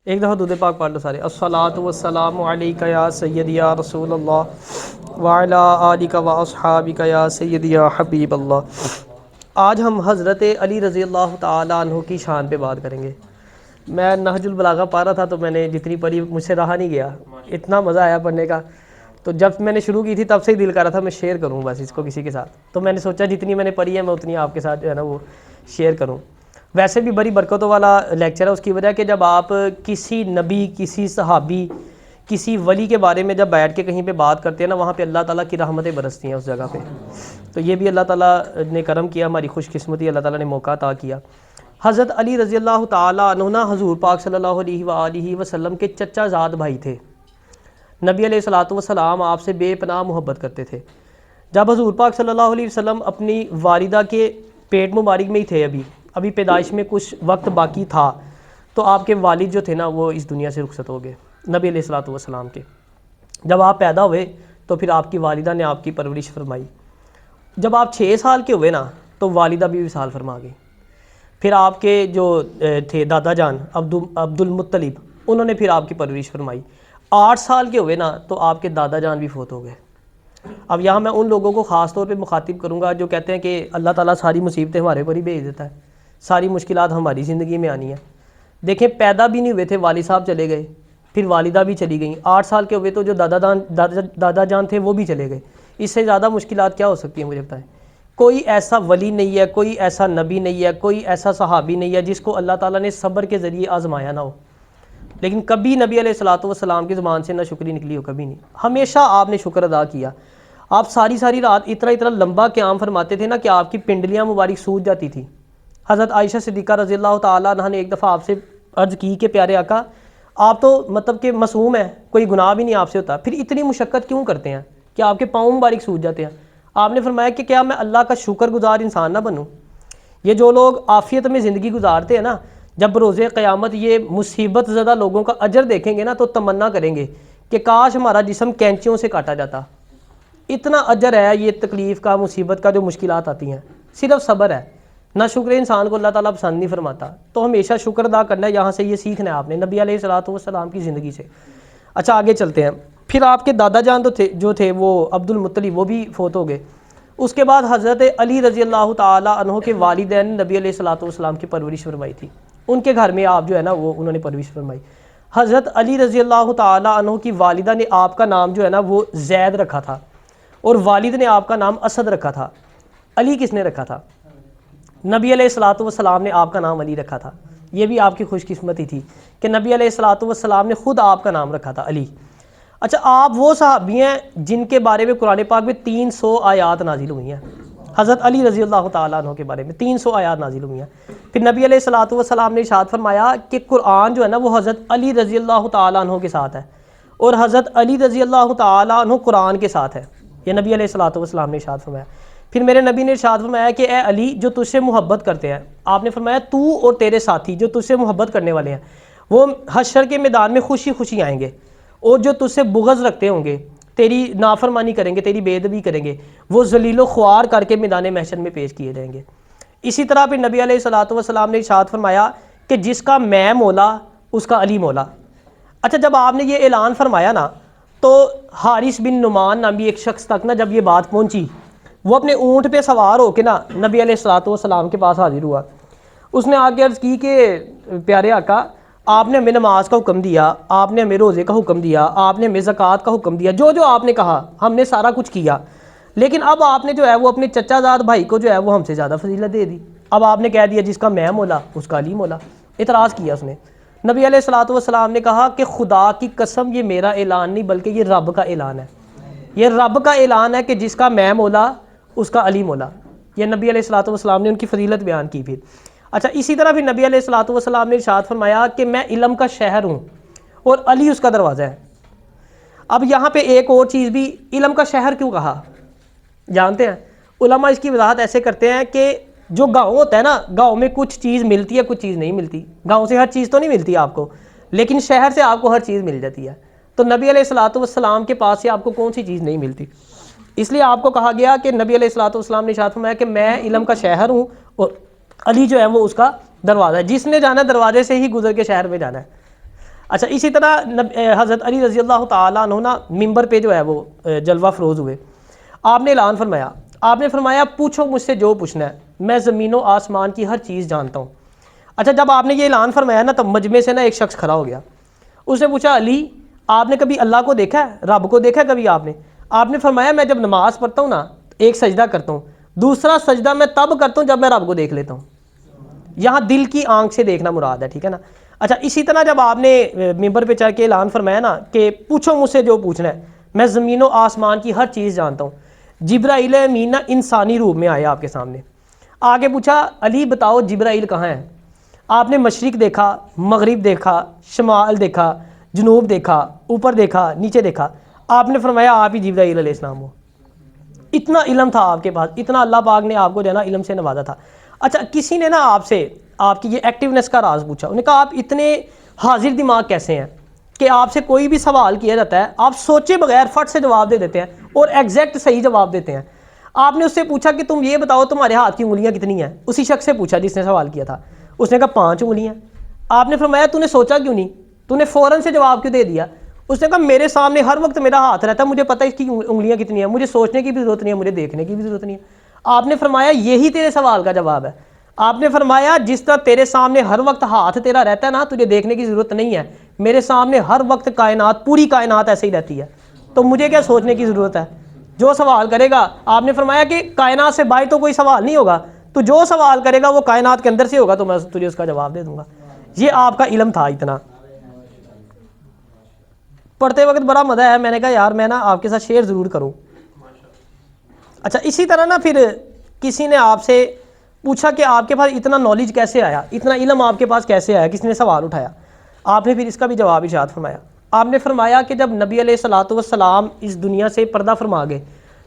ایک دفعہ دودھ پاک پڑھ لو سارے. الصلاۃ والسلام علیک یا سیدی یا رسول اللہ وعلی آلک و اصحابک یا سیدی یا حبیب اللہ. آج ہم حضرت علی رضی اللہ تعالیٰ عنہ کی شان پہ بات کریں گے. میں نہج البلاغہ پڑھ رہا تھا تو میں نے جتنی پڑھی مجھ سے رہا نہیں گیا، اتنا مزہ آیا پڑھنے کا. تو جب میں نے شروع کی تھی تب سے ہی دل کر رہا تھا میں شیئر کروں بس اس کو کسی کے ساتھ. تو میں نے سوچا جتنی میں نے پڑھی ہے میں اتنی آپ کے ساتھ جو ہے نا وہ شیئر کروں. ویسے بھی بڑی برکتوں والا لیکچر ہے، اس کی وجہ کہ جب آپ کسی نبی، کسی صحابی، کسی ولی کے بارے میں جب بیٹھ کے کہیں پہ بات کرتے ہیں نا، وہاں پہ اللہ تعالیٰ کی رحمتیں برستی ہیں اس جگہ پہ. تو یہ بھی اللہ تعالیٰ نے کرم کیا، ہماری خوش قسمتی، اللہ تعالیٰ نے موقع عطا کیا. حضرت علی رضی اللہ تعالیٰ عنہ حضور پاک صلی اللہ علیہ وآلہ وسلم کے چچا زاد بھائی تھے. نبی علیہ الصلوۃ والسلام آپ سے بے پناہ محبت کرتے تھے. جب حضور پاک صلی اللہ علیہ وسلم اپنی والدہ کے پیٹ مبارک میں ہی تھے، ابھی پیدائش میں کچھ وقت باقی تھا، تو آپ کے والد جو تھے نا وہ اس دنیا سے رخصت ہو گئے نبی علیہ الصلوۃ والسلام کے. جب آپ پیدا ہوئے تو پھر آپ کی والدہ نے آپ کی پرورش فرمائی. جب آپ 6 سال کے ہوئے نا تو والدہ بھی وصال فرما گئی. پھر آپ کے جو تھے دادا جان عبد المطلب، انہوں نے پھر آپ کی پرورش فرمائی. 8 سال کے ہوئے نا تو آپ کے دادا جان بھی فوت ہو گئے. اب یہاں میں ان لوگوں کو خاص طور پہ مخاطب کروں گا جو کہتے ہیں کہ اللہ تعالیٰ ساری مصیبتیں ہمارے پر ہی بھیج دیتا ہے، ساری مشکلات ہماری زندگی میں آنی ہیں. دیکھیں پیدا بھی نہیں ہوئے تھے والد صاحب چلے گئے، پھر والدہ بھی چلی گئیں. 8 سال کے ہوئے تو جو دادا جان تھے وہ بھی چلے گئے. اس سے زیادہ مشکلات کیا ہو سکتی ہیں مجھے بتائیں. کوئی ایسا ولی نہیں ہے، کوئی ایسا نبی نہیں ہے، کوئی ایسا صحابی نہیں ہے جس کو اللہ تعالیٰ نے صبر کے ذریعے آزمایا نہ ہو. لیکن کبھی نبی علیہ الصلوۃ والسلام کی زبان سے نہ شکری نکلی ہو، کبھی نہیں. ہمیشہ آپ نے شکر ادا کیا. آپ ساری رات اتنا لمبا قیام فرماتے تھے نا کہ آپ کی پنڈلیاں مبارک سوج جاتی تھی. حضرت عائشہ صدیقہ رضی اللہ تعالیٰ عنہ نے ایک دفعہ آپ سے عرض کی کہ پیارے آقا آپ تو مطلب کہ معصوم ہیں، کوئی گناہ بھی نہیں آپ سے ہوتا، پھر اتنی مشقت کیوں کرتے ہیں کہ آپ کے پاؤں مبارک سوج جاتے ہیں. آپ نے فرمایا کہ کیا میں اللہ کا شکر گزار انسان نہ بنوں. یہ جو لوگ عافیت میں زندگی گزارتے ہیں نا، جب روز قیامت یہ مصیبت زدہ لوگوں کا اجر دیکھیں گے نا تو تمنا کریں گے کہ کاش ہمارا جسم کینچیوں سے کاٹا جاتا. اتنا اجر ہے یہ تکلیف کا، مصیبت کا، جو مشکلات آتی ہیں. صرف صبر ہے. نہ شکر انسان کو اللہ تعالیٰ پسند نہیں فرماتا. تو ہمیشہ شکر ادا کرنا ہے. یہاں سے یہ سیکھنا ہے آپ نے نبی علیہ الصلوۃ والسلام کی زندگی سے. اچھا آگے چلتے ہیں. پھر آپ کے دادا جان جو تھے وہ عبد المطلب، وہ بھی فوت ہو گئے. اس کے بعد حضرت علی رضی اللہ تعالیٰ عنہ کے والدین نبی علیہ الصلوۃ والسلام کی پرورش فرمائی تھی. ان کے گھر میں آپ جو ہے نا وہ انہوں نے پرورش فرمائی. حضرت علی رضی اللہ تعالیٰ عنہ کی والدہ نے آپ کا نام جو ہے نا وہ زید رکھا تھا، اور والد نے آپ کا نام اسد رکھا تھا. علی کس نے رکھا تھا؟ نبی علیہ الصلوۃ والسلام نے آپ کا نام علی رکھا تھا. یہ بھی آپ کی خوش قسمتی تھی کہ نبی علیہ الصلوۃ والسلام نے خود آپ کا نام رکھا تھا علی. اچھا آپ وہ صحابی ہیں جن کے بارے میں قرآن پاک میں 300 آیات نازل ہوئی ہیں. حضرت علی رضی اللہ تعالیٰ عنہ کے بارے میں 300 آیات نازل ہوئی ہیں. پھر نبی علیہ الصلوۃ والسلام نے ارشاد فرمایا کہ قرآن جو ہے نا وہ حضرت علی رضی اللہ تعالیٰ عنہ کے ساتھ ہے، اور حضرت علی رضی اللہ تعالیٰ عنہ قرآن کے ساتھ ہے. یہ نبی علیہ الصلوۃ والسلام نے ارشاد فرمایا. پھر میرے نبی نے ارشاد فرمایا کہ اے علی جو تجھ سے محبت کرتے ہیں، آپ نے فرمایا تو اور تیرے ساتھی جو تجھ سے محبت کرنے والے ہیں وہ حشر کے میدان میں خوشی خوشی آئیں گے، اور جو تجھ سے بغض رکھتے ہوں گے، تیری نافرمانی کریں گے، تیری بے ادبی کریں گے، وہ ذلیل و خوار کر کے میدان محشر میں پیش کیے جائیں گے. اسی طرح پھر نبی علیہ الصلوۃ والسلام نے ارشاد فرمایا کہ جس کا میں مولا اس کا علی مولا. اچھا جب آپ نے یہ اعلان فرمایا نا تو حارث بن نعمان نامی ایک شخص تک نا جب یہ بات پہنچی، وہ اپنے اونٹ پہ سوار ہو کے نا نبی علیہ الصلوۃ والسلام کے پاس حاضر ہوا. اس نے آگے عرض کی کہ پیارے آقا آپ نے ہمیں نماز کا حکم دیا، آپ نے ہمیں روزے کا حکم دیا، آپ نے ہمیں زکوٰۃ کا حکم دیا، جو آپ نے کہا ہم نے سارا کچھ کیا، لیکن اب آپ نے جو ہے وہ اپنے چچا زاد بھائی کو جو ہے وہ ہم سے زیادہ فضیلت دے دی. اب آپ نے کہہ دیا جس کا میں مولا اس کا علی مولا. اعتراض کیا اس نے. نبی علیہ الصلوۃ والسلام نے کہا کہ خدا کی قسم یہ میرا اعلان نہیں بلکہ یہ رب کا اعلان ہے. یہ رب کا اعلان ہے کہ جس کا میں مولا اس کا علی مولا. یہ نبی علیہ الصلوۃ والسلام نے ان کی فضیلت بیان کی. پھر اچھا اسی طرح پھر نبی علیہ الصلوۃ والسلام نے ارشاد فرمایا کہ میں علم کا شہر ہوں اور علی اس کا دروازہ ہے. اب یہاں پہ ایک اور چیز بھی، علم کا شہر کیوں کہا جانتے ہیں؟ علماء اس کی وضاحت ایسے کرتے ہیں کہ جو گاؤں ہوتا ہے نا، گاؤں میں کچھ چیز ملتی ہے کچھ چیز نہیں ملتی. گاؤں سے ہر چیز تو نہیں ملتی آپ کو، لیکن شہر سے آپ کو ہر چیز مل جاتی ہے. تو نبی علیہ الصلوۃ والسلام کے پاس سے آپ کو کون سی چیز نہیں ملتی؟ اس لیے آپ کو کہا گیا کہ نبی علیہ الصلوۃ والسلام نے ارشاد فرمایا کہ میں علم کا شہر ہوں اور علی جو ہے وہ اس کا دروازہ ہے. جس نے جانا دروازے سے ہی گزر کے شہر میں جانا ہے. اچھا اسی طرح حضرت علی رضی اللہ تعالیٰ عنہ نا ممبر پہ جو ہے وہ جلوہ فروز ہوئے. آپ نے اعلان فرمایا, آپ نے فرمایا پوچھو مجھ سے جو پوچھنا ہے, میں زمین و آسمان کی ہر چیز جانتا ہوں. اچھا جب آپ نے یہ اعلان فرمایا نا, تب مجمع سے نا ایک شخص کھڑا ہو گیا. اس نے پوچھا علی آپ نے کبھی اللہ کو دیکھا ہے, رب کو دیکھا ہے کبھی آپ نے؟ آپ نے فرمایا میں جب نماز پڑھتا ہوں نا ایک سجدہ کرتا ہوں, دوسرا سجدہ میں تب کرتا ہوں جب میں رب کو دیکھ لیتا ہوں. یہاں دل کی آنکھ سے دیکھنا مراد ہے, ٹھیک ہے نا. اچھا اسی طرح جب آپ نے ممبر پہ چڑھ کے اعلان فرمایا نا کہ پوچھو مجھ سے جو پوچھنا ہے, میں زمین و آسمان کی ہر چیز جانتا ہوں, جبرائیل امین نا انسانی روپ میں آیا آپ کے سامنے. آگے پوچھا علی بتاؤ جبرائیل کہاں ہے؟ آپ نے مشرق دیکھا, مغرب دیکھا, شمال دیکھا, جنوب دیکھا, اوپر دیکھا, نیچے دیکھا. آپ نے فرمایا آپ ہی جبرائیل علیہ السلام ہو. اتنا علم تھا آپ کے پاس, اتنا اللہ پاک نے آپ کو جو ہے نا علم سے نوازا تھا. اچھا کسی نے نا آپ سے آپ کی یہ ایکٹیونیس کا راز پوچھا, انہوں نے کہا آپ اتنے حاضر دماغ کیسے ہیں کہ آپ سے کوئی بھی سوال کیا جاتا ہے آپ سوچے بغیر فٹ سے جواب دے دیتے ہیں اور ایگزیکٹ صحیح جواب دیتے ہیں. آپ نے اس سے پوچھا کہ تم یہ بتاؤ تمہارے ہاتھ کی انگلیاں کتنی ہیں, اسی شخص سے پوچھا جس نے سوال کیا تھا. اس نے کہا 5 انگلیاں. آپ نے فرمایا تو نے سوچا کیوں نہیں, تو نے فوراً سے جواب کیوں دے دیا؟ اس نے کہا میرے سامنے ہر وقت میرا ہاتھ رہتا ہے, مجھے پتہ ہے اس کی انگلیاں کتنی ہیں, مجھے سوچنے کی بھی ضرورت نہیں ہے, مجھے دیکھنے کی بھی ضرورت نہیں ہے. آپ نے فرمایا یہی تیرے سوال کا جواب ہے. آپ نے فرمایا جس طرح تیرے سامنے ہر وقت ہاتھ تیرا رہتا ہے نا, تجھے دیکھنے کی ضرورت نہیں ہے, میرے سامنے ہر وقت کائنات, پوری کائنات ایسے ہی رہتی ہے, تو مجھے کیا سوچنے کی ضرورت ہے؟ جو سوال کرے گا, آپ نے فرمایا کہ کائنات سے باہر تو کوئی سوال نہیں ہوگا, تو جو سوال کرے گا وہ کائنات کے اندر سے ہوگا, تو میں تجھے اس کا جواب دے دوں گا. یہ آپ کا علم تھا اتنا. پڑھتے وقت بڑا مزہ ہے, میں نے کہا یار میں نا آپ کے ساتھ شیئر ضرور کروں. اچھا اسی طرح نا پھر کسی نے آپ سے پوچھا کہ آپ کے پاس اتنا نالج کیسے آیا, اتنا علم آپ کے پاس کیسے آیا, کس نے سوال اٹھایا؟ آپ نے پھر اس کا بھی جواب ارشاد فرمایا. آپ نے فرمایا کہ جب نبی علیہ الصلوۃ والسلام اس دنیا سے پردہ فرما گئے,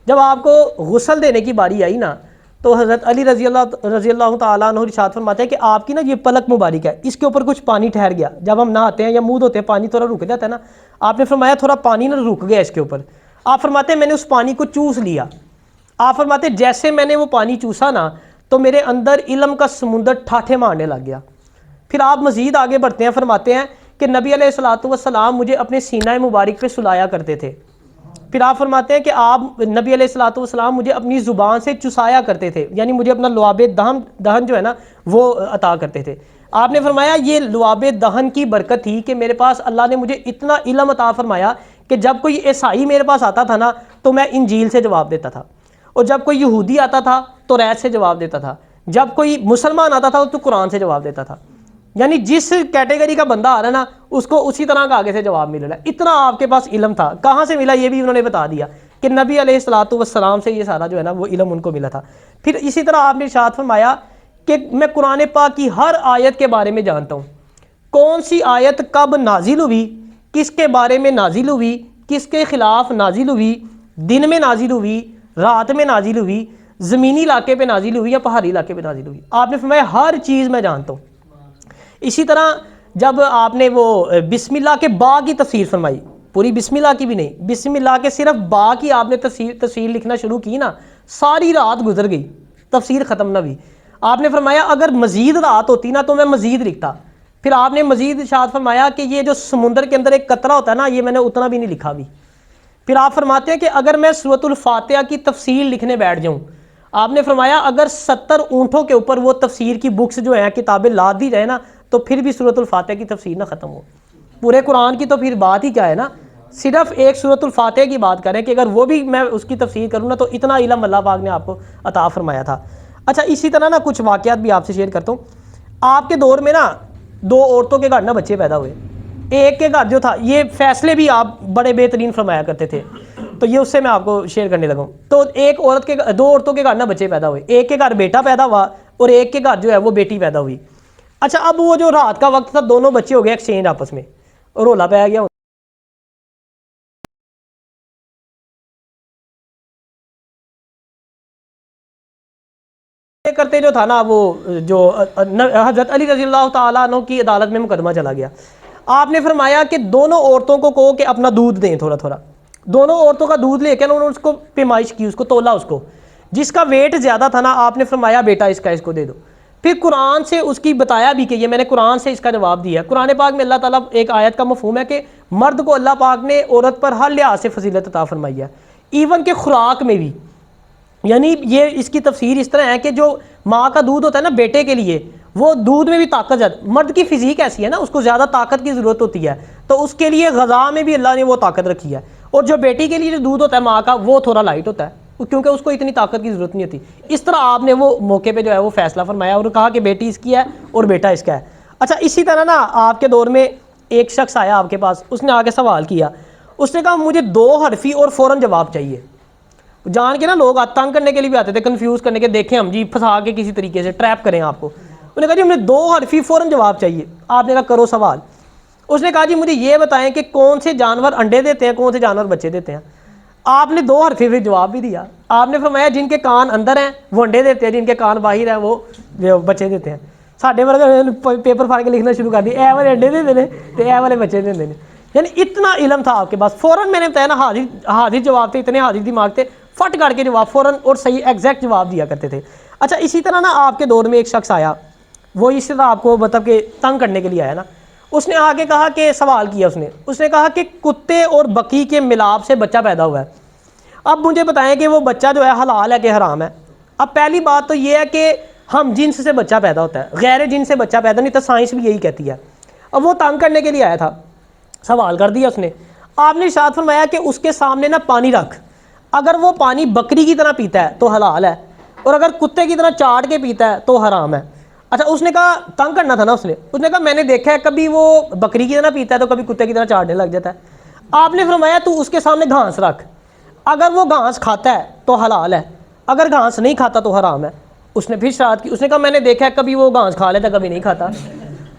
جب آپ کو غسل دینے کی باری آئی نا, تو حضرت علی رضی اللہ تعالیٰ عنہ ارشاد فرماتے ہیں کہ آپ کی نا یہ پلک مبارک ہے, اس کے اوپر کچھ پانی ٹھہر گیا. جب ہم نہاتے ہیں یا منہ دھوتے ہیں پانی تھوڑا رک جاتا ہے نا, آپ نے فرمایا تھوڑا پانی نہ رک گیا اس کے اوپر. آپ فرماتے ہیں میں نے اس پانی کو چوس لیا. آپ فرماتے ہیں جیسے میں نے وہ پانی چوسا نا, تو میرے اندر علم کا سمندر ٹھاٹھے مارنے لگ گیا. پھر آپ مزید آگے بڑھتے ہیں, فرماتے ہیں کہ نبی علیہ الصلوۃ والسلام مجھے اپنے سینہ مبارک پہ سلایا کرتے تھے. پھر آپ فرماتے ہیں کہ آپ نبی علیہ الصلوۃ والسلام مجھے اپنی زبان سے چسایا کرتے تھے, یعنی مجھے اپنا لعاب دہن جو ہے نا وہ عطا کرتے تھے. آپ نے فرمایا یہ لعاب دہن کی برکت تھی کہ میرے پاس اللہ نے مجھے اتنا علم عطا فرمایا کہ جب کوئی عیسائی میرے پاس آتا تھا نا تو میں انجیل سے جواب دیتا تھا, اور جب کوئی یہودی آتا تھا تو توریت سے جواب دیتا تھا, جب کوئی مسلمان آتا تھا تو قرآن سے جواب دیتا تھا. یعنی جس کیٹیگری کا بندہ آ رہا ہے نا اس کو اسی طرح کا آگے سے جواب مل رہا ہے. اتنا آپ کے پاس علم تھا, کہاں سے ملا یہ بھی انہوں نے بتا دیا کہ نبی علیہ الصلوۃ والسلام سے یہ سارا جو ہے نا وہ علم ان کو ملا تھا. پھر اسی طرح آپ نے ارشاد فرمایا کہ میں قرآن پاک کی ہر آیت کے بارے میں جانتا ہوں, کون سی آیت کب نازل ہوئی, کس کے بارے میں نازل ہوئی, کس کے خلاف نازل ہوئی, دن میں نازل ہوئی, رات میں نازل ہوئی, زمینی علاقے پہ نازل ہوئی یا پہاڑی علاقے پہ نازل ہوئی. آپ نے فرمایا ہر چیز میں جانتا ہوں. اسی طرح جب آپ نے وہ بسم اللہ کے با کی تفسیر فرمائی, پوری بسم اللہ کی بھی نہیں, بسم اللہ کے صرف با کی آپ نے تفسیر لکھنا شروع کی نا, ساری رات گزر گئی تفسیر ختم نہ ہوئی. آپ نے فرمایا اگر مزید رات ہوتی نا تو میں مزید لکھتا. پھر آپ نے مزید ارشاد فرمایا کہ یہ جو سمندر کے اندر ایک قطرہ ہوتا ہے نا, یہ میں نے اتنا بھی نہیں لکھا بھی. پھر آپ فرماتے ہیں کہ اگر میں سورۃ الفاتحہ کی تفسیر لکھنے بیٹھ جاؤں, آپ نے فرمایا اگر 70 اونٹوں کے اوپر وہ تفسیر کی بکس جو ہیں کتابیں لاد دی جائے نا تو پھر بھی سورۃ الفاتحہ کی تفسیر نہ ختم ہو. پورے قرآن کی تو پھر بات ہی کیا ہے نا, صرف ایک سورۃ الفاتحہ کی بات کریں کہ اگر وہ بھی میں اس کی تفسیر کروں نا تو اتنا علم اللہ پاک نے آپ کو عطا فرمایا تھا. اچھا اسی طرح نا کچھ واقعات بھی آپ سے شیئر کرتا ہوں. آپ کے دور میں نا 2 عورتوں کے گھر نا بچے پیدا ہوئے. ایک کے گھر جو تھا, یہ فیصلے بھی آپ بڑے بہترین فرمایا کرتے تھے, تو یہ اس سے میں آپ کو شیئر کرنے لگا ہوں. تو 2 عورتوں کے گھر نا بچے پیدا ہوئے, ایک کے گھر بیٹا پیدا ہوا اور ایک کے گھر جو ہے وہ بیٹی پیدا ہوئی. اچھا اب وہ جو رات کا وقت تھا, دونوں بچے ہو گئے ایکسچینج آپس میں, اور رولا پہ گیا. کرتے جو تھا نا وہ جو حضرت علی رضی اللہ تعالیٰ عنہ کی عدالت میں مقدمہ چلا گیا. آپ نے فرمایا کہ دونوں عورتوں کو کہو کہ اپنا دودھ دیں تھوڑا تھوڑا. دونوں عورتوں کا دودھ لے کے انہوں نے اس کو پیمائش کی, اس کو تولا, اس کو جس کا ویٹ زیادہ تھا نا آپ نے فرمایا بیٹا اس کو دے دو. پھر قرآن سے اس کی بتایا بھی کہ یہ میں نے قرآن سے اس کا جواب دیا ہے۔ قرآن پاک میں اللہ تعالیٰ ایک آیت کا مفہوم ہے کہ مرد کو اللہ پاک نے عورت پر ہر لحاظ سے فضیلت عطا فرمائی ہے، ایون کہ خوراک میں بھی۔ یعنی یہ اس کی تفسیر اس طرح ہے کہ جو ماں کا دودھ ہوتا ہے نا بیٹے کے لیے، وہ دودھ میں بھی طاقت زیادہ، مرد کی فزیک ایسی ہے نا، اس کو زیادہ طاقت کی ضرورت ہوتی ہے، تو اس کے لیے غذا میں بھی اللہ نے وہ طاقت رکھی ہے، اور جو بیٹی کے لیے جو دودھ ہوتا ہے ماں کا، وہ تھوڑا لائٹ ہوتا ہے کیونکہ اس کو اتنی طاقت کی ضرورت نہیں ہوتی۔ اس طرح آپ نے وہ موقع پہ جو ہے وہ فیصلہ فرمایا اور کہا کہ بیٹی اس کی ہے اور بیٹا اس کا ہے۔ اچھا اسی طرح نا آپ کے دور میں ایک شخص آیا آپ کے پاس، اس نے آ کے سوال کیا، اس نے کہا مجھے 2 حرفی اور فوراً جواب چاہیے۔ جان کے نا لوگ تنگ کرنے کے لیے بھی آتے تھے، کنفیوز کرنے کے، دیکھیں ہم جی پھنسا کے کسی طریقے سے ٹریپ کریں آپ کو۔ انہوں نے کہا جی ہمیں 2 حرفی فوراً جواب چاہیے۔ آپ نے کہا کرو سوال۔ اس نے کہا جی مجھے یہ بتائیں کہ کون سے جانور انڈے دیتے ہیں، کون سے جانور بچے دیتے ہیں۔ آپ نے 2 حرفی پھر جواب بھی دیا۔ آپ نے فرمایا جن کے کان اندر ہیں وہ انڈے دیتے ہیں، جن کے کان باہر ہیں وہ بچے دیتے ہیں۔ ساڈے ورگے پیپر پھاڑ کے لکھنا شروع کر دیا، اے والے انڈے دیتے ہیں تو اے والے بچے دیتے ہیں۔ یعنی اتنا علم تھا آپ کے پاس، فوراً میں نے بتایا نا، حاضر جواب تھے، اتنے حاضر دماغ تھے، فٹ کر کے جواب فوراً اور صحیح ایگزیکٹ جواب دیا کرتے تھے۔ اچھا اسی طرح نا آپ کے دور میں ایک شخص آیا، وہ اس طرح آپ کو مطلب کہ تنگ کرنے کے لیے آیا نا، اس نے آگے کہا کہ سوال کیا، اس نے کہا کہ کتے اور بکری کے ملاپ سے بچہ پیدا ہوا ہے، اب مجھے بتائیں کہ وہ بچہ جو ہے حلال ہے کہ حرام ہے۔ اب پہلی بات تو یہ ہے کہ ہم جنس سے بچہ پیدا ہوتا ہے، غیر جنس سے بچہ پیدا نہیں، تو سائنس بھی یہی کہتی ہے۔ اب وہ تنگ کرنے کے لیے آیا تھا، سوال کر دیا اس نے۔ آپ نے ارشاد فرمایا کہ اس کے سامنے نا پانی رکھ، اگر وہ پانی بکری کی طرح پیتا ہے تو حلال ہے، اور اگر کتے کی طرح چاٹ کے پیتا ہے تو حرام ہے۔ اچھا اس نے کہا، تنگ کرنا تھا نا اس نے کہا میں نے دیکھا ہے کبھی وہ بکری کی طرح پیتا ہے تو کبھی کتے کی طرح چاٹنے لگ جاتا ہے۔ آپ نے فرمایا تو اس کے سامنے گھاس رکھ، اگر وہ گھاس کھاتا ہے تو حلال ہے، اگر گھاس نہیں کھاتا تو حرام ہے۔ اس نے پھر شرارت کی، اس نے کہا میں نے دیکھا ہے کبھی وہ گھاس کھا لیتا کبھی نہیں کھاتا۔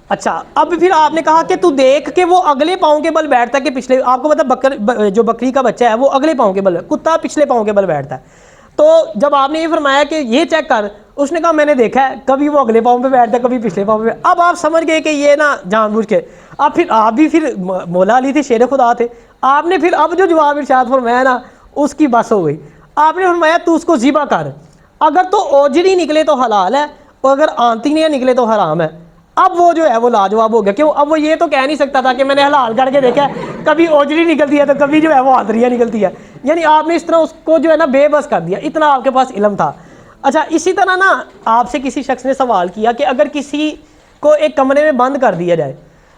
اچھا اب پھر آپ نے کہا کہ تو دیکھ کہ وہ اگلے پاؤں کے بل بیٹھتا ہے کہ پچھلے، آپ کو پتا جو بکری کا بچہ ہے وہ اگلے پاؤں کے بل، کتا پچھلے پاؤں کے بل بیٹھتا ہے۔ تو جب آپ نے یہ فرمایا کہ یہ چیک کر، اس نے کہا میں نے دیکھا ہے کبھی وہ اگلے پاؤں پہ بیٹھتا ہے کبھی پچھلے پاؤں پہ۔ اب آپ سمجھ گئے کہ یہ نا جان بوجھ کے، اب پھر آپ بھی پھر مولا علی تھے، شیر خدا تھے، آپ نے پھر اب جو جواب ارشاد فرمایا نا اس کی بس ہو گئی۔ آپ نے فرمایا تو اس کو ذبح کر، اگر تو اوجڑی نکلے تو حلال ہے اور اگر آنتیاں نکلے تو حرام ہے۔ اب وہ جو ہے وہ لاجواب ہو گیا، کیوں؟ اب وہ یہ تو کہہ نہیں سکتا تھا کہ میں نے حلال کر کے دیکھا ہے کبھی اوجڑی نکلتی ہے تو کبھی جو ہے وہ آنتریاں نکلتی ہے، یعنی آپ نے اس طرح اس کو جو ہے نا بے بس کر دیا، اتنا آپ کے پاس علم تھا۔ اچھا اسی طرح نا آپ سے کسی شخص نے سوال کیا کہ اگر کسی کو ایک کمرے میں بند کر دیا جائے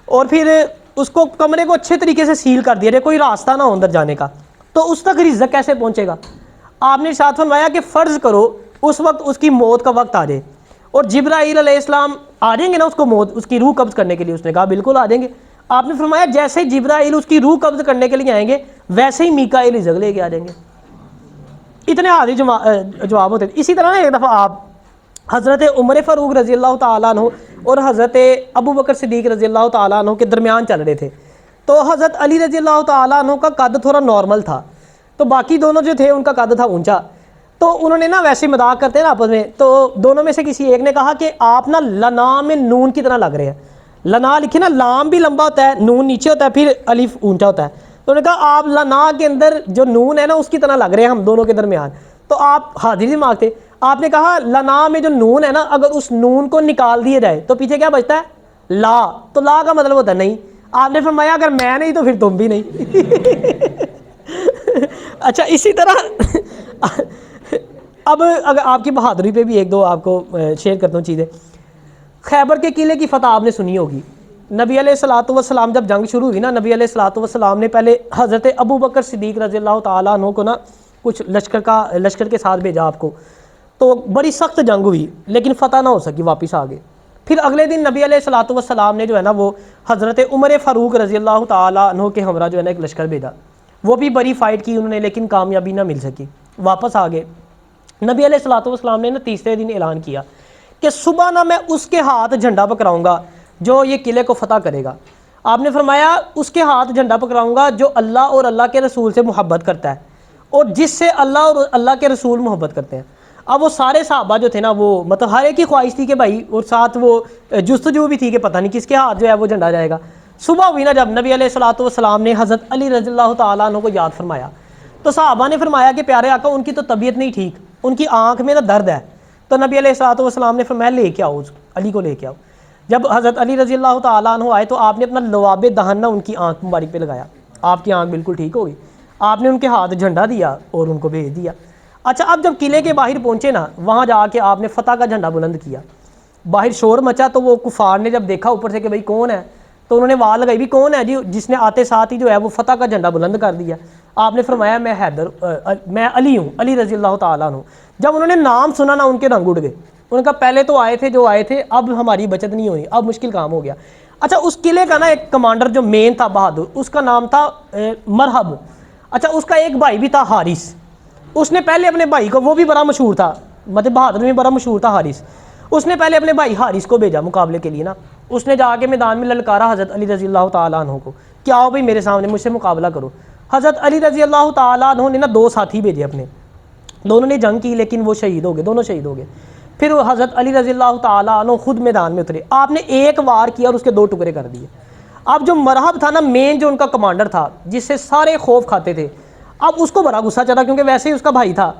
اور پھر اس کو کمرے کو اچھے طریقے سے سیل کر دیا جائے، کوئی راستہ نہ ہو اندر جانے کا، تو اس تک رزق کیسے پہنچے گا؟ آپ نے ارشاد فرمایا کہ فرض کرو اس وقت اس کی موت کا وقت آ جائے اور جبرائیل علیہ السلام آ جائیں گے نا اس کو موت، اس کی روح قبض کرنے کے لیے۔ اس نے کہا بالکل آ جائیں گے۔ آپ نے فرمایا جیسے جبرائیل اس کی روح قبض کرنے کے لیے آئیں گے ویسے ہی میکائیل رزق لے کے آ جائیں گے۔ اتنے حاضر جواب ہوتے تھے۔ اسی طرح ایک دفعہ آپ حضرت عمر فاروق رضی اللہ تعالیٰ عنہ اور حضرت ابو بکر صدیق رضی اللہ تعالیٰ عنہ کے درمیان چل رہے تھے، تو حضرت علی رضی اللہ تعالیٰ عنہ کا قد تھوڑا نارمل تھا، تو باقی دونوں جو تھے ان کا قد تھا اونچا، تو انہوں نے نا ویسے مذاق کرتے ہیں نا آپس میں، تو دونوں میں سے کسی ایک نے کہا کہ آپ نا لنا میں نون کی طرح لگ رہے ہیں۔ لنا لکھے نا، لام بھی لمبا ہوتا ہے، نون نیچے ہوتا ہے، پھر الف اونچا ہوتا ہے، تو انہوں نے کہا آپ لنا کے اندر جو نون ہے نا اس کی طرح لگ رہے ہیں ہم دونوں کے درمیان۔ تو آپ حاضر دماغ تھے، آپ نے کہا لنا میں جو نون ہے نا اگر اس نون کو نکال دیا جائے تو پیچھے کیا بچتا ہے؟ لا، تو لا کا مطلب ہوتا ہے نہیں۔ آپ نے فرمایا اگر میں نہیں تو پھر تم بھی نہیں۔ اچھا اسی طرح اب اگر آپ کی بہادری پہ بھی ایک دو آپ کو شیئر کرتا ہوں چیزیں۔ خیبر کے قلعے کی فتح آپ نے سنی ہوگی، نبی علیہ الصلوۃ والسلام جب جنگ شروع ہوئی نا، نبی علیہ الصلوۃ والسلام نے پہلے حضرت ابو بکر صدیق رضی اللہ تعالیٰ عنہ کو نا کچھ لشکر کے ساتھ بھیجا آپ کو، تو بڑی سخت جنگ ہوئی لیکن فتح نہ ہو سکی، واپس آ گئے۔ پھر اگلے دن نبی علیہ الصلوۃ والسلام نے جو ہے نا وہ حضرت عمر فاروق رضی اللہ تعالیٰ عنہ کے ہمراہ جو ہے نا ایک لشکر بھیجا، وہ بھی بڑی فائٹ کی انہوں نے لیکن کامیابی نہ مل سکی، واپس آ گئے۔ نبی علیہ الصلوۃ والسلام نے نا تیسرے دن اعلان کیا کہ صبح نہ میں اس کے ہاتھ جھنڈا پکڑاؤں گا جو یہ قلعے کو فتح کرے گا۔ آپ نے فرمایا اس کے ہاتھ جھنڈا پکڑاؤں گا جو اللہ اور اللہ کے رسول سے محبت کرتا ہے اور جس سے اللہ اور اللہ کے رسول محبت کرتے ہیں۔ اب وہ سارے صحابہ جو تھے نا وہ مطلب ہر ایک کی خواہش تھی کہ بھائی، اور ساتھ وہ جستجو بھی تھی کہ پتہ نہیں کس کے ہاتھ جو ہے وہ جھنڈا جائے گا۔ صبح ہوئی نا جب نبی علیہ الصلوۃ والسلام نے حضرت علی رضی اللہ تعالیٰ عنہ کو یاد فرمایا، تو صحابہ نے فرمایا کہ پیارے آقا ان کی تو طبیعت نہیں ٹھیک، ان کی آنکھ میں نا درد ہے، تو نبی علیہ الصلوۃ والسلام نے فرمایا لے کے آؤ علی کو لے کے آؤ۔ جب حضرت علی رضی اللہ تعالیٰ عنہ آئے تو آپ نے اپنا لواب دہن نہ ان کی آنکھ مبارک پہ لگایا، آپ کی آنکھ بالکل ٹھیک ہو گئی، آپ نے ان کے ہاتھ جھنڈا دیا اور ان کو بھیج دیا۔ اچھا اب جب قلعے کے باہر پہنچے نا، وہاں جا کے آپ نے فتح کا جھنڈا بلند کیا، باہر شور مچا تو وہ کفار نے جب دیکھا اوپر سے کہ بھائی کون ہے، تو انہوں نے آواز لگائی بھی کون ہے جی جس نے آتے ساتھ ہی جو ہے وہ فتح کا جھنڈا بلند کر دیا۔ آپ نے فرمایا میں علی ہوں، علی رضی اللہ تعالیٰ عنہ۔ جب انہوں نے نام سنا نا ان کے رنگ اڑ گئے، انہوں نے کہا پہلے تو آئے تھے جو آئے تھے، اب ہماری بچت نہیں ہوئی، اب مشکل کام ہو گیا۔ اچھا اس قلعے کا نا ایک کمانڈر جو مین تھا بہادر، اس کا نام تھا مرحب۔ اچھا اس کا ایک بھائی بھی تھا حارث، اس نے پہلے اپنے بھائی کو، وہ بھی بڑا مشہور تھا، مطلب بہادر میں بڑا مشہور تھا حارث، اس نے پہلے اپنے بھائی حارث کو بھیجا مقابلے کے لیے نا، اس نے جا کے میدان میں للکارا حضرت علی رضی اللہ تعالیٰ عنہ کو کہ آؤ بھائی میرے سامنے مجھ سے مقابلہ کرو۔ حضرت علی رضی اللہ تعالیٰ عنہ نے نا 2 ساتھی بھیجے اپنے، دونوں نے جنگ کی لیکن وہ شہید ہو گئے، دونوں شہید ہو گئے۔ پھر حضرت علی رضی اللہ تعالیٰ عنہ خود میدان میں اترے، آپ نے ایک وار کیا اور اس کے 2 ٹکڑے کر دیے۔ اب جو مرحب تھا نا مین جو ان کا کمانڈر تھا جس سے سارے خوف کھاتے تھے، اب اس کو بڑا غصہ چڑھا کیونکہ ویسے ہی اس کا بھائی تھا،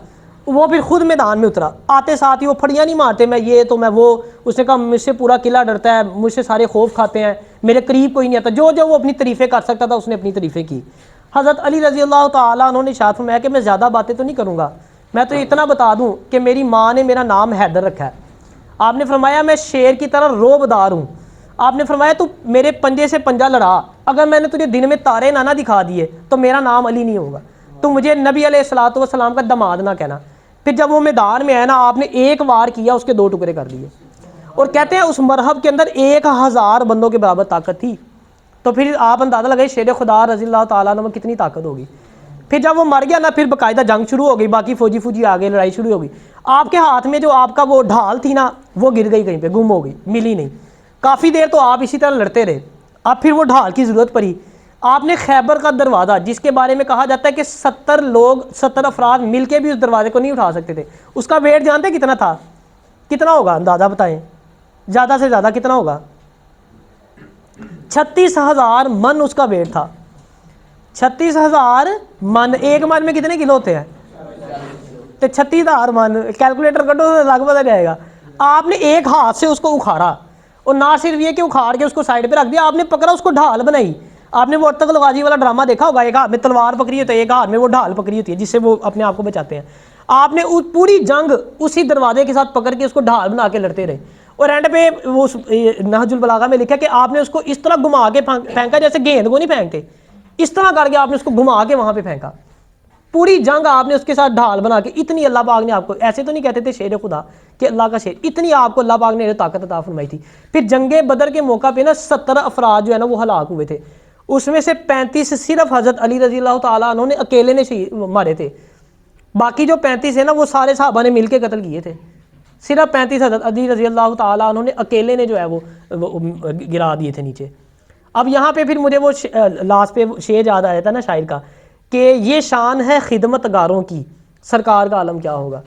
وہ پھر خود میدان میں اترا، آتے ساتھ ہی وہ پھڑیاں نہیں مارتے میں یہ تو میں وہ، اس نے کہا مجھ سے پورا قلعہ ڈرتا ہے، مجھ سے سارے خوف کھاتے ہیں، میرے قریب کوئی نہیں آتا، جو جو وہ اپنی تعریفیں کر سکتا تھا اس نے اپنی تعریفیں کی۔ حضرت علی رضی اللہ تعالیٰ عنہ نے ارشاد فرمایا کہ میں زیادہ باتیں تو نہیں کروں گا، میں تو اتنا بتا دوں کہ میری ماں نے میرا نام حیدر رکھا ہے۔ آپ نے فرمایا میں شیر کی طرح روبدار ہوں۔ آپ نے فرمایا تو میرے پنجے سے پنجہ لڑا، اگر میں نے تجھے دن میں تارے نہ دکھا دیے تو میرا نام علی نہیں ہوگا، تو مجھے نبی علیہ الصلوۃ والسلام کا دماد نہ کہنا۔ پھر جب وہ میدان میں آیا نا، آپ نے ایک وار کیا اس کے 2 ٹکڑے کر دیے، اور کہتے ہیں اس مرحب کے اندر 1000 بندوں کے برابر طاقت تھی۔ تو پھر آپ اندازہ لگائے شیر خدا رضی اللہ تعالیٰ عنہ میں کتنی طاقت ہوگی۔ پھر جب وہ مر گیا نا، پھر باقاعدہ جنگ شروع ہو گئی، باقی فوجی آگے لڑائی شروع ہو گئی۔ آپ کے ہاتھ میں جو آپ کا وہ ڈھال تھی نا وہ گر گئی کہیں پہ، گم ہو گئی، ملی نہیں۔ کافی دیر تو آپ اسی طرح لڑتے رہے، اب پھر وہ ڈھال کی ضرورت پڑی، آپ نے خیبر کا دروازہ جس کے بارے میں کہا جاتا ہے کہ 70 افراد مل کے بھی اس دروازے کو نہیں اٹھا سکتے تھے، اس کا ویٹ جانتے کتنا تھا؟ کتنا ہوگا اندازہ بتائیں، زیادہ سے زیادہ کتنا ہوگا؟ 36,000 من اس کا ویٹ تھا۔ 36,000 من، ایک من میں کتنے کلو ہوتے ہیں؟ تو 36,000 من، کیلکولیٹر کٹو لگ پتہ جائے گا۔ آپ نے ایک ہاتھ سے اس کو اکھاڑا، اور نہ صرف یہ کہ اکھاڑ کے اس کو سائڈ پہ رکھ دیا، آپ نے پکڑا اس کو ڈھال بنائی۔ آپ نے وہ ارطغرل غازی والا ڈرامہ دیکھا ہوگا، ایک ہاتھ میں تلوار پکڑی ہوتی ہے، ایک ہاتھ میں وہ ڈھال پکڑی ہوتی ہے جس سے وہ اپنے آپ کو بچاتے ہیں۔ آپ نے پوری جنگ اسی دروازے کے ساتھ پکڑ کے اس کو ڈھال بنا کے لڑتے رہے، اور اینڈ پہ وہ نہج البلاغہ میں لکھا کہ آپ نے اس کو اس طرح گھما کے پھینکا جیسے گیند کو نہیں پھینکتے، اس طرح کر کے آپ نے اس کو گھما کے وہاں پہ پھینکا۔ پوری جنگ آپ نے اس کے ساتھ ڈھال بنا کے، اتنی اللہ پاک نے آپ کو، ایسے تو نہیں کہتے تھے شیر خدا کہ اللہ کا شیر، اتنی آپ کو اللہ پاک نے طاقت عطا فرمائی تھی۔ پھر جنگ بدر کے موقع پہ نا 70 افراد جو ہے نا وہ ہلاک ہوئے تھے، اس میں سے 35 صرف حضرت علی رضی اللہ تعالیٰ عنہ نے اکیلے نے مارے تھے، باقی جو 35 ہے نا وہ سارے صحابہ نے مل کے قتل کیے تھے، صرف 35 حضرت علی رضی اللہ تعالیٰ عنہ نے اکیلے نے جو ہے وہ گرا دیے تھے نیچے۔ اب یہاں پہ پھر مجھے وہ لاسٹ پہ شعر یاد آیا تھا نا شاعر کا کہ یہ شان ہے خدمت گاروں کی، سرکار کا عالم کیا ہوگا۔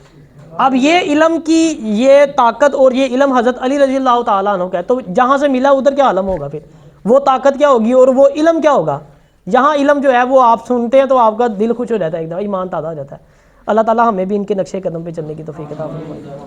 اب یہ علم کی یہ طاقت اور یہ علم حضرت علی رضی اللہ تعالیٰ عنہ کا ہے، تو جہاں سے ملا ادھر کیا عالم ہوگا، پھر وہ طاقت کیا ہوگی اور وہ علم کیا ہوگا۔ یہاں علم جو ہے وہ آپ سنتے ہیں تو آپ کا دل خوش ہو جاتا ہے، ایک دم ایمان تازہ ہو جاتا ہے۔ اللہ تعالیٰ ہمیں بھی ان کے نقشے قدم پہ چلنے کی توفیق عطا فرمائے۔